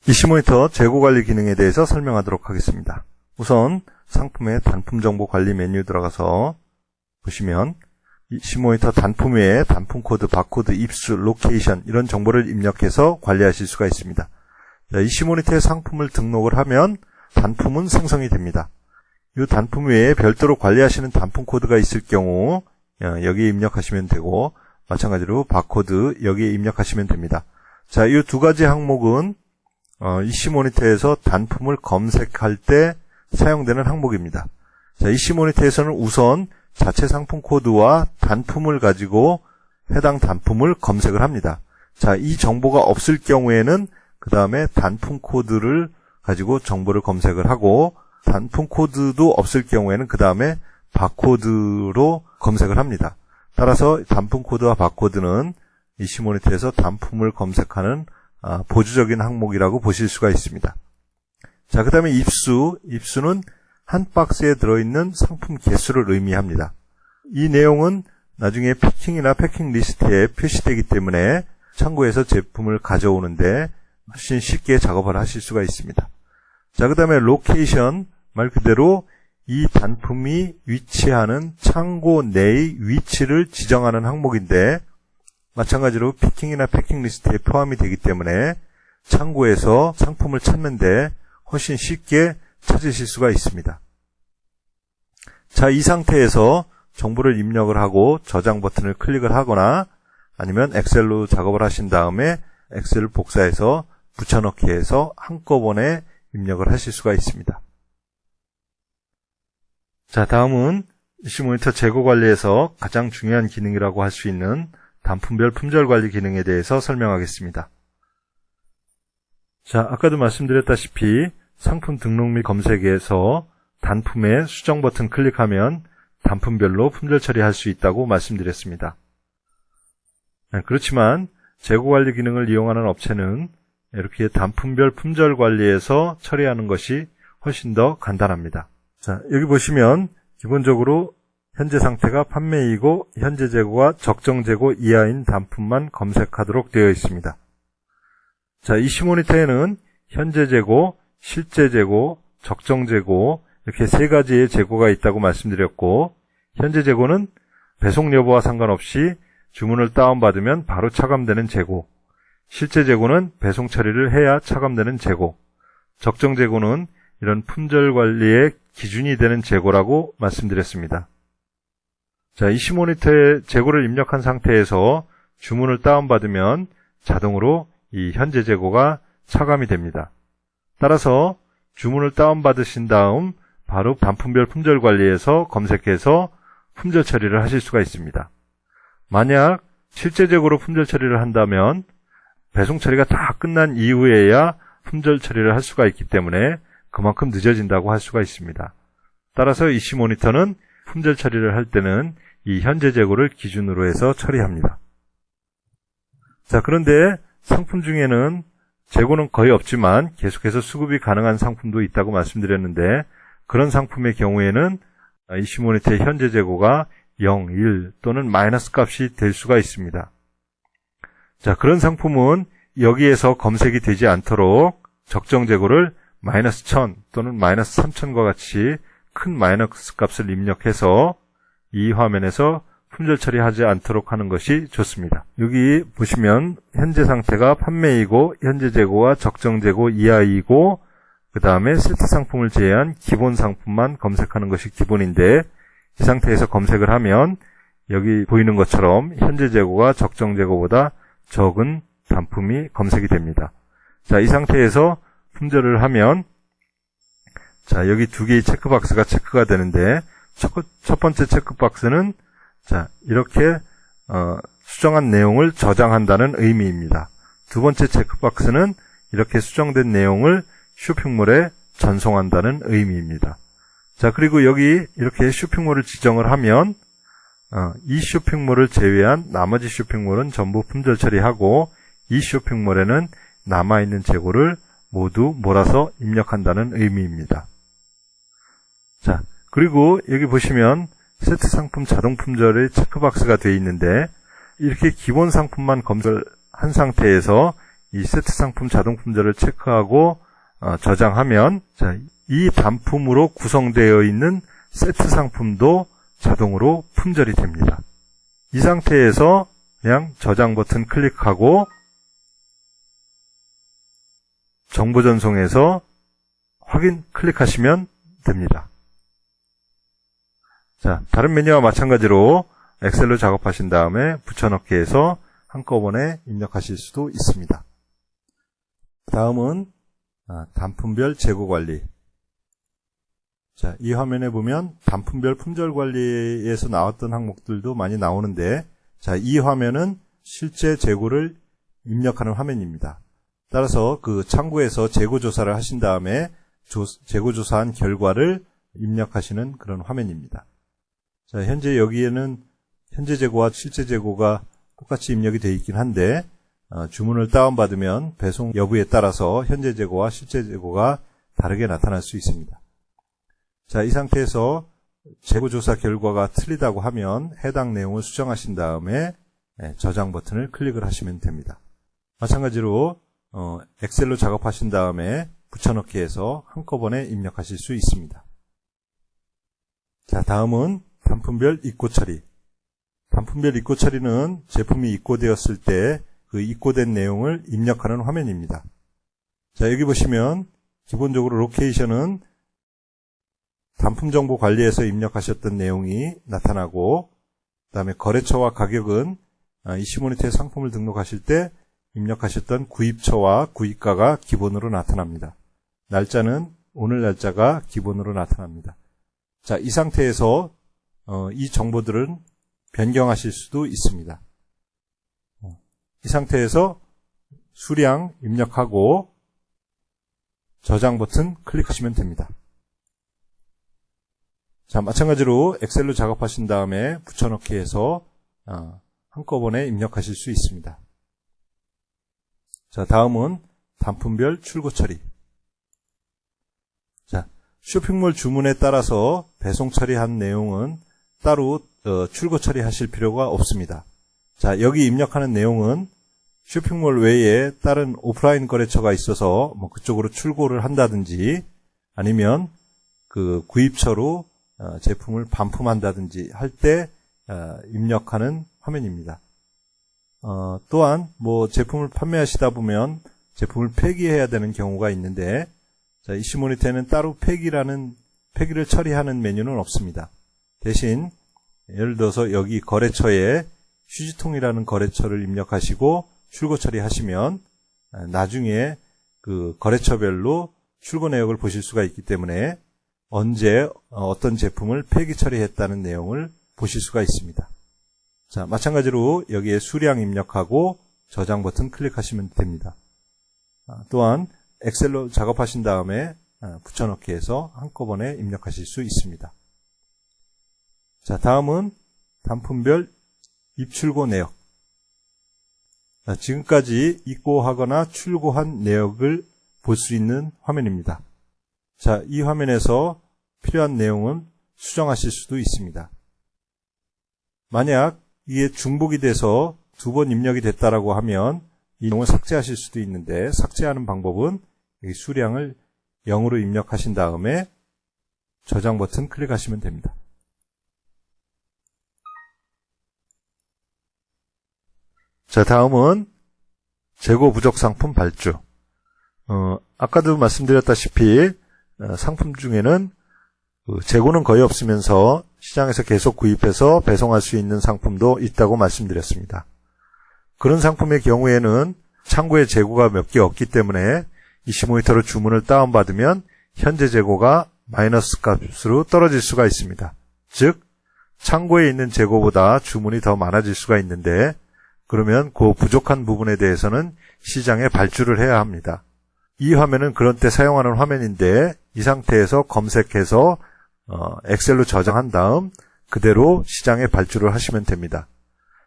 이슈모니터 재고관리 기능에 대해서 설명하도록 하겠습니다. 우선 상품의 단품정보 관리 메뉴 들어가서 보시면 이슈모니터 단품 외에 단품 코드, 바코드, 입수, 로케이션 이런 정보를 입력해서 관리하실 수가 있습니다. 이슈모니터에 상품을 등록을 하면 단품은 생성이 됩니다. 이 단품 외에 별도로 관리하시는 단품 코드가 있을 경우 여기에 입력하시면 되고, 마찬가지로 바코드 여기에 입력하시면 됩니다. 자, 이 두 가지 항목은 이슈모니터에서 단품을 검색할 때 사용되는 항목입니다. 자, 이슈모니터에서는 우선 자체 상품 코드와 단품을 가지고 해당 단품을 검색을 합니다. 자, 이 정보가 없을 경우에는 그 다음에 단품 코드를 가지고 정보를 검색을 하고, 단품 코드도 없을 경우에는 그 다음에 바코드로 검색을 합니다. 따라서 단품 코드와 바코드는 이슈모니터에서 단품을 검색하는 보조적인 항목이라고 보실 수가 있습니다. 자, 그 다음에 입수는 한 박스에 들어있는 상품 개수를 의미합니다. 이 내용은 나중에 패킹이나 패킹 리스트에 표시되기 때문에 창고에서 제품을 가져오는데 훨씬 쉽게 작업을 하실 수가 있습니다. 자, 그 다음에 로케이션, 말 그대로 이 단품이 위치하는 창고 내의 위치를 지정하는 항목인데, 마찬가지로 피킹이나 패킹 리스트에 포함이 되기 때문에 창고에서 상품을 찾는데 훨씬 쉽게 찾으실 수가 있습니다. 자, 이 상태에서 정보를 입력을 하고 저장 버튼을 클릭을 하거나 아니면 엑셀로 작업을 하신 다음에 엑셀을 복사해서 붙여넣기 해서 한꺼번에 입력을 하실 수가 있습니다. 자, 다음은 이슈모니터 재고 관리에서 가장 중요한 기능이라고 할 수 있는 단품별 품절 관리 기능에 대해서 설명하겠습니다. 자, 아까도 말씀드렸다시피 상품 등록 및 검색에서 단품의 수정 버튼 클릭하면 단품별로 품절 처리할 수 있다고 말씀드렸습니다. 그렇지만 재고 관리 기능을 이용하는 업체는 이렇게 단품별 품절 관리에서 처리하는 것이 훨씬 더 간단합니다. 자, 여기 보시면 기본적으로 현재 상태가 판매이고 현재 재고가 적정 재고 이하인 단품만 검색하도록 되어 있습니다. 자, 이슈모니터에는 현재 재고, 실제 재고, 적정 재고 이렇게 세 가지의 재고가 있다고 말씀드렸고, 현재 재고는 배송 여부와 상관없이 주문을 다운받으면 바로 차감되는 재고, 실제 재고는 배송 처리를 해야 차감되는 재고, 적정 재고는 이런 품절 관리의 기준이 되는 재고라고 말씀드렸습니다. 자, 이슈모니터에 재고를 입력한 상태에서 주문을 다운받으면 자동으로 이 현재 재고가 차감이 됩니다. 따라서 주문을 다운받으신 다음 바로 단품별 품절 관리에서 검색해서 품절 처리를 하실 수가 있습니다. 만약 실제 재고로 품절 처리를 한다면 배송 처리가 다 끝난 이후에야 품절 처리를 할 수가 있기 때문에 그만큼 늦어진다고 할 수가 있습니다. 따라서 이슈모니터는 품절 처리를 할 때는 이 현재 재고를 기준으로 해서 처리합니다. 자, 그런데 상품 중에는 재고는 거의 없지만 계속해서 수급이 가능한 상품도 있다고 말씀드렸는데, 그런 상품의 경우에는 이슈모니터의 현재 재고가 0, 1 또는 마이너스 값이 될 수가 있습니다. 자, 그런 상품은 여기에서 검색이 되지 않도록 적정 재고를 마이너스 1000 또는 마이너스 3000과 같이 큰 마이너스 값을 입력해서 이 화면에서 품절 처리하지 않도록 하는 것이 좋습니다. 여기 보시면 현재 상태가 판매이고 현재 재고와 적정 재고 이하이고 그 다음에 세트 상품을 제외한 기본 상품만 검색하는 것이 기본인데, 이 상태에서 검색을 하면 여기 보이는 것처럼 현재 재고가 적정 재고보다 적은 단품이 검색이 됩니다. 자, 이 상태에서 품절을 하면, 자, 여기 두 개의 체크박스가 체크가 되는데, 첫 번째 체크박스는 자, 이렇게 수정한 내용을 저장한다는 의미입니다. 두 번째 체크박스는 이렇게 수정된 내용을 쇼핑몰에 전송한다는 의미입니다. 자, 그리고 여기 이렇게 쇼핑몰을 지정을 하면 이 쇼핑몰을 제외한 나머지 쇼핑몰은 전부 품절 처리하고, 이 쇼핑몰에는 남아있는 재고를 모두 몰아서 입력한다는 의미입니다. 자, 그리고 여기 보시면 세트 상품 자동 품절의 체크박스가 되어 있는데, 이렇게 기본 상품만 검색한 상태에서 이 세트 상품 자동 품절을 체크하고 저장하면 이 단품으로 구성되어 있는 세트 상품도 자동으로 품절이 됩니다. 이 상태에서 그냥 저장 버튼 클릭하고 정보 전송에서 확인 클릭하시면 됩니다. 자, 다른 메뉴와 마찬가지로 엑셀로 작업하신 다음에 붙여넣기해서 한꺼번에 입력하실 수도 있습니다. 다음은 단품별 재고 관리. 자, 이 화면에 보면 단품별 품절 관리에서 나왔던 항목들도 많이 나오는데, 자, 이 화면은 실제 재고를 입력하는 화면입니다. 따라서 그 창구에서 재고 조사를 하신 다음에 재고 조사한 결과를 입력하시는 그런 화면입니다. 자, 현재 여기에는 현재 재고와 실제 재고가 똑같이 입력이 되어 있긴 한데, 주문을 다운받으면 배송 여부에 따라서 현재 재고와 실제 재고가 다르게 나타날 수 있습니다. 자, 이 상태에서 재고 조사 결과가 틀리다고 하면 해당 내용을 수정하신 다음에 저장 버튼을 클릭을 하시면 됩니다. 마찬가지로 엑셀로 작업하신 다음에 붙여넣기해서 한꺼번에 입력하실 수 있습니다. 자, 다음은 단품별 입고 처리. 단품별 입고 처리는 제품이 입고되었을 때 그 입고된 내용을 입력하는 화면입니다. 자, 여기 보시면 기본적으로 로케이션은 단품 정보 관리에서 입력하셨던 내용이 나타나고, 그 다음에 거래처와 가격은 이시모니터에 상품을 등록하실 때 입력하셨던 구입처와 구입가가 기본으로 나타납니다. 날짜는 오늘 날짜가 기본으로 나타납니다. 자, 이 상태에서 이 정보들은 변경하실 수도 있습니다. 이 상태에서 수량 입력하고 저장 버튼 클릭하시면 됩니다. 자, 마찬가지로 엑셀로 작업하신 다음에 붙여넣기 해서 한꺼번에 입력하실 수 있습니다. 자, 다음은 단품별 출고 처리. 자, 쇼핑몰 주문에 따라서 배송 처리한 내용은 따로 출고 처리하실 필요가 없습니다. 자, 여기 입력하는 내용은 쇼핑몰 외에 다른 오프라인 거래처가 있어서 그쪽으로 출고를 한다든지, 아니면 그 구입처로 제품을 반품한다든지 할 때 입력하는 화면입니다. 또한 제품을 판매하시다 보면 제품을 폐기해야 되는 경우가 있는데, 자, 이시모니터에는 따로 폐기를 처리하는 메뉴는 없습니다. 대신 예를 들어서 여기 거래처에 휴지통이라는 거래처를 입력하시고 출고 처리하시면 나중에 그 거래처별로 출고 내역을 보실 수가 있기 때문에 언제 어떤 제품을 폐기 처리했다는 내용을 보실 수가 있습니다. 자, 마찬가지로 여기에 수량 입력하고 저장 버튼 클릭하시면 됩니다. 또한 엑셀로 작업하신 다음에 붙여넣기 해서 한꺼번에 입력하실 수 있습니다. 자, 다음은 단품별 입출고 내역. 자, 지금까지 입고하거나 출고한 내역을 볼 수 있는 화면입니다. 자, 이 화면에서 필요한 내용은 수정하실 수도 있습니다. 만약 이게 중복이 돼서 2번 입력이 됐다라고 하면 이 내용을 삭제하실 수도 있는데, 삭제하는 방법은 여기 수량을 0으로 입력하신 다음에 저장 버튼 클릭하시면 됩니다. 자, 다음은 재고 부족 상품 발주. 아까도 말씀드렸다시피 상품 중에는 재고는 거의 없으면서 시장에서 계속 구입해서 배송할 수 있는 상품도 있다고 말씀드렸습니다. 그런 상품의 경우에는 창고에 재고가 몇 개 없기 때문에 이시모니터로 주문을 다운받으면 현재 재고가 마이너스 값으로 떨어질 수가 있습니다. 즉, 창고에 있는 재고보다 주문이 더 많아질 수가 있는데, 그러면 그 부족한 부분에 대해서는 시장에 발주를 해야 합니다. 이 화면은 그런 때 사용하는 화면인데, 이 상태에서 검색해서 엑셀로 저장한 다음 그대로 시장에 발주를 하시면 됩니다.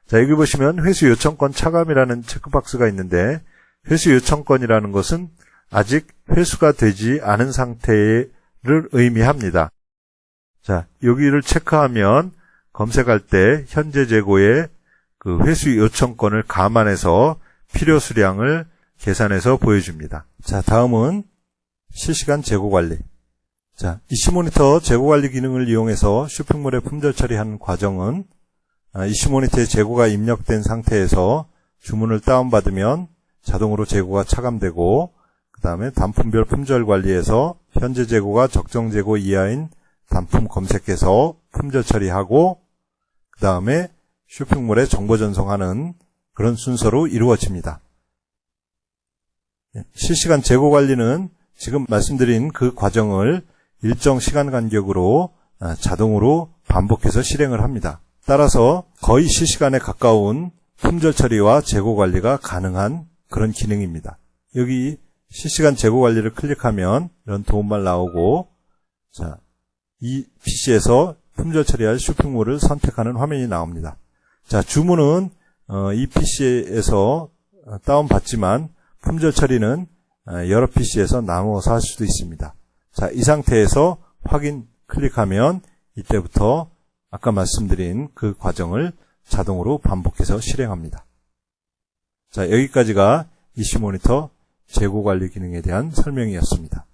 자, 여기 보시면 회수 요청권 차감이라는 체크박스가 있는데, 회수 요청권이라는 것은 아직 회수가 되지 않은 상태를 의미합니다. 자, 여기를 체크하면 검색할 때 현재 재고에 그 회수 요청권을 감안해서 필요 수량을 계산해서 보여줍니다. 자, 다음은 실시간 재고 관리. 자, 이슈모니터 재고 관리 기능을 이용해서 쇼핑몰에 품절 처리하는 과정은 이슈모니터에 재고가 입력된 상태에서 주문을 다운받으면 자동으로 재고가 차감되고, 그 다음에 단품별 품절 관리에서 현재 재고가 적정 재고 이하인 단품 검색해서 품절 처리하고, 그 다음에 쇼핑몰에 정보 전송하는 그런 순서로 이루어집니다. 실시간 재고 관리는 지금 말씀드린 그 과정을 일정 시간 간격으로 자동으로 반복해서 실행을 합니다. 따라서 거의 실시간에 가까운 품절 처리와 재고 관리가 가능한 그런 기능입니다. 여기 실시간 재고 관리를 클릭하면 이런 도움말 나오고, 자, 이 PC에서 품절 처리할 쇼핑몰을 선택하는 화면이 나옵니다. 자, 주문은 이 PC에서 다운받지만 품절 처리는 여러 PC에서 나누어서 할 수도 있습니다. 자, 이 상태에서 확인 클릭하면 이때부터 아까 말씀드린 그 과정을 자동으로 반복해서 실행합니다. 자, 여기까지가 이슈모니터 재고 관리 기능에 대한 설명이었습니다.